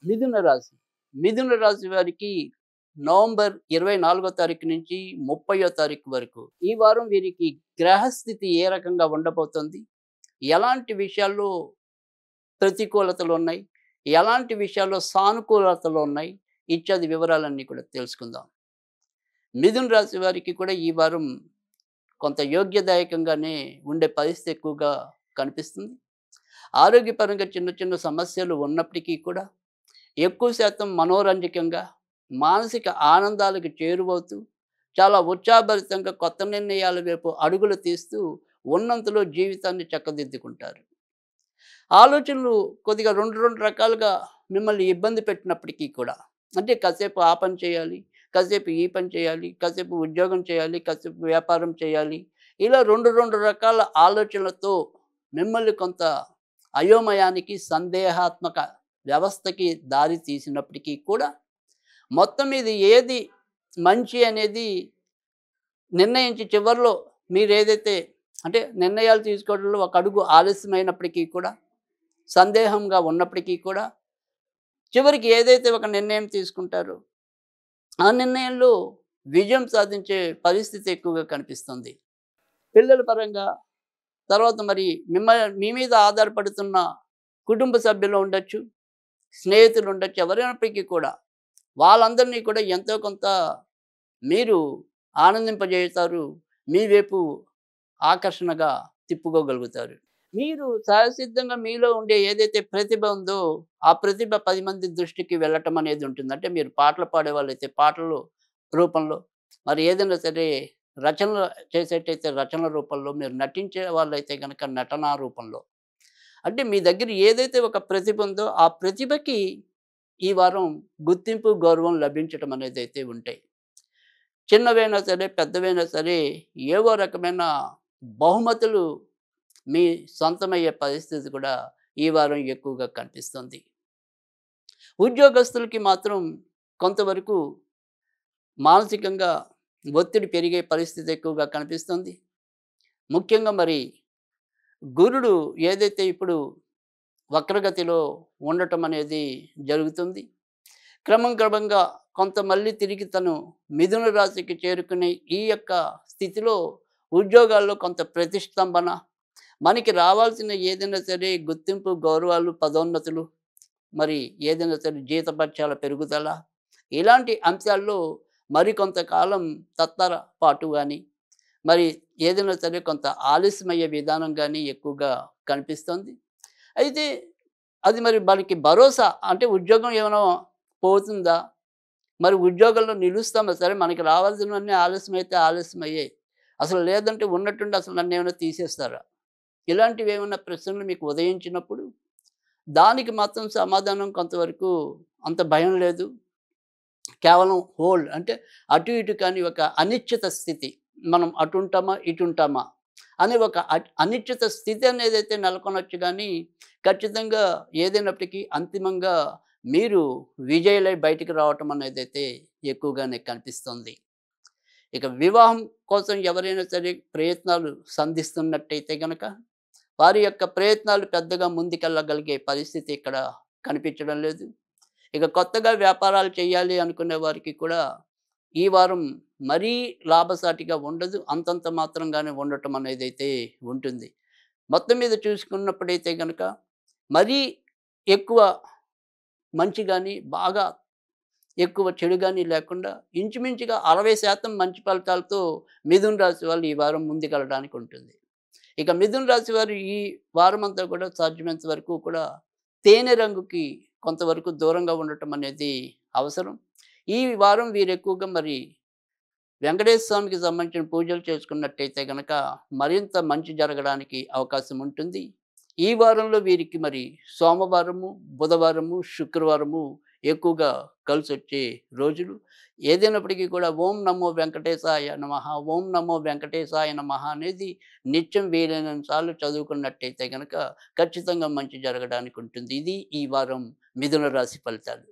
మిథున రాశి. మిథున రాశి వారికి నవంబర్ 24వ తారీఖు నుంచి 30వ తారీఖు వరకు ఈ వారం వీరికి గ్రహస్థితి ఏ రకంగా ఉండబోతోంది, ఎలాంటి విషయాల్లో ప్రతికూలతలు ఉన్నాయి, ఎలాంటి విషయాల్లో సానుకూలతలు ఉన్నాయి, ఇత్యాది వివరాలన్నీ కూడా తెలుసుకుందాం. మిథున రాశి వారికి కూడా ఈ వారం కొంత యోగ్యదాయకంగానే ఉండే పరిస్థితి ఎక్కువగా కనిపిస్తుంది. ఆరోగ్యపరంగా చిన్న చిన్న సమస్యలు ఉన్నప్పటికీ కూడా ఎక్కువ శాతం మనోరంజకంగా మానసిక ఆనందాలకు చేరువవుతూ చాలా ఉత్సాహభరితంగా కొత్త నిర్ణయాల వైపు అడుగులు తీస్తూ ఉన్నంతలో జీవితాన్ని చక్కదిద్దుకుంటారు. ఆలోచనలు కొద్దిగా రెండు రెండు రకాలుగా మిమ్మల్ని ఇబ్బంది పెట్టినప్పటికీ కూడా, అంటే కాసేపు ఆ పని చేయాలి, కాసేపు ఈ పని చేయాలి, కాసేపు ఉద్యోగం చేయాలి, కాసేపు వ్యాపారం చేయాలి, ఇలా రెండు రెండు రకాల ఆలోచనలతో మిమ్మల్ని కొంత అయోమయానికి సందేహాత్మక వ్యవస్థకి దారి తీసినప్పటికీ కూడా మొత్తం మీద ఏది మంచి అనేది నిర్ణయించి చివరిలో మీరు ఏదైతే అంటే నిర్ణయాలు తీసుకోవడంలో ఒక అడుగు ఆలస్యమైనప్పటికీ కూడా, సందేహంగా ఉన్నప్పటికీ కూడా చివరికి ఏదైతే ఒక నిర్ణయం తీసుకుంటారో ఆ నిర్ణయంలో విజయం సాధించే పరిస్థితి ఎక్కువగా కనిపిస్తుంది. పిల్లల పరంగా, తర్వాత మరి మీ మీద ఆధారపడుతున్న కుటుంబ సభ్యులు ఉండొచ్చు, స్నేహితులు ఉండొచ్చు, ఎవరైనప్పటికీ కూడా వాళ్ళందరినీ కూడా ఎంతో కొంత మీరు ఆనందింపజేస్తారు, మీ వైపు ఆకర్షణగా తిప్పుకోగలుగుతారు. మీరు సహసిద్ధంగా మీలో ఉండే ఏదైతే ప్రతిభ ఉందో ఆ ప్రతిభ 10 మంది దృష్టికి వెళ్ళటం అనేది ఉంటుంది. అంటే మీరు పాటలు పాడేవాళ్ళైతే పాటలు రూపంలో, మరి ఏదైనా సరే రచనలు చేసేటైతే రచనల రూపంలో, మీరు నటించే వాళ్ళైతే కనుక నటనా రూపంలో, అంటే మీ దగ్గర ఏదైతే ఒక ప్రతిభ ఉందో ఆ ప్రతిభకి ఈ వారం గుర్తింపు, గౌరవం లభించటం అనేది అయితే ఉంటాయి. చిన్నవైనా సరే పెద్దవైనా సరే ఏవో రకమైన బహుమతులు మీ సొంతమయ్యే పరిస్థితి కూడా ఈ వారం ఎక్కువగా కనిపిస్తుంది. ఉద్యోగస్తులకి మాత్రం కొంతవరకు మానసికంగా ఒత్తిడి పెరిగే పరిస్థితి ఎక్కువగా కనిపిస్తుంది. ముఖ్యంగా మరి గురుడు ఏదైతే ఇప్పుడు వక్రగతిలో ఉండటం అనేది జరుగుతుంది. క్రమంగా కొంత మళ్ళీ తిరిగి తను మిథున రాశికి చేరుకునే ఈ యొక్క స్థితిలో ఉద్యోగాల్లో కొంత ప్రతిష్టంభన, మనకి రావాల్సిన ఏదైనా సరే గుర్తింపు, గౌరవాలు, పదోన్నతులు, మరి ఏదైనా సరే జీతభత్యాల పెరుగుదల, ఇలాంటి అంశాల్లో మరికొంతకాలం పాటు కానీ, మరి ఏదైనా సరే కొంత ఆలస్యమయ్యే విధానం కానీ ఎక్కువగా కనిపిస్తుంది. అయితే అది మరి మనకి భరోసా, అంటే ఉద్యోగం ఏమైనా పోతుందా, మరి ఉద్యోగంలో నిలుస్తామా, సరే మనకి రావాల్సినవన్నీ ఆలస్యమైతే ఆలస్యమయ్యాయి, అసలు లేదంటే ఉన్నట్టుండి అసలు నన్ను ఏమైనా తీసేస్తారా, ఇలాంటివి ఏమైనా ప్రశ్నలు మీకు ఉదయించినప్పుడు దానికి మాత్రం సమాధానం కొంతవరకు అంత భయం లేదు. కేవలం హోల్డ్, అంటే అటు ఇటు కానీ ఒక అనిశ్చిత స్థితి, మనం అటుంటామా ఇటుంటామా అనే ఒక అనిశ్చిత స్థితి అనేది అయితే నెలకొనొచ్చు. కానీ ఖచ్చితంగా ఏదైనప్పటికీ అంతిమంగా మీరు విజయులై బయటికి రావటం అనేది అయితే ఎక్కువగానే కనిపిస్తుంది. ఇక వివాహం కోసం ఎవరైనా సరే ప్రయత్నాలు సంధిస్తున్నట్టయితే కనుక వారి యొక్క ప్రయత్నాలు పెద్దగా ముందుకెళ్ళగలిగే పరిస్థితి ఇక్కడ కనిపించడం లేదు. ఇక కొత్తగా వ్యాపారాలు చేయాలి అనుకునే వారికి కూడా ఈ వారం మరీ లాభసాటిగా ఉండదు, అంతంత మాత్రంగానే ఉండటం అనేది అయితే ఉంటుంది. మొత్తం మీద చూసుకున్నప్పుడైతే కనుక మరీ ఎక్కువ మంచి కానీ, బాగా ఎక్కువ చెడు కానీ లేకుండా ఇంచుమించుగా 60% మంచి ఫలితాలతో మిథున రాశి వాళ్ళు ఈ వారం ముందుకెళ్ళడానికి ఉంటుంది. ఇక మిథున రాశి వారు ఈ వారం అంతా కూడా సాధ్యమైనంత వరకు కూడా తేనె రంగుకి కొంతవరకు దూరంగా ఉండటం అనేది అవసరం. ఈ వారం వీరు ఎక్కువగా మరి వెంకటేశ్వర స్వామికి సంబంధించిన పూజలు చేసుకున్నట్టయితే కనుక మరింత మంచి జరగడానికి అవకాశం ఉంటుంది. ఈ వారంలో వీరికి మరి సోమవారము, బుధవారము, శుక్రవారము ఎక్కువగా కలిసొచ్చే రోజులు. ఏదైనప్పటికీ కూడా ఓం నమో వెంకటేశాయ నమః, ఓం నమో వెంకటేశాయ నమః అనేది నిత్యం వీలైనంత సార్లు చదువుకున్నట్టయితే కనుక ఖచ్చితంగా మంచి జరగడానికి ఉంటుంది. ఇది ఈ వారం మిథున రాశి ఫలితాలు.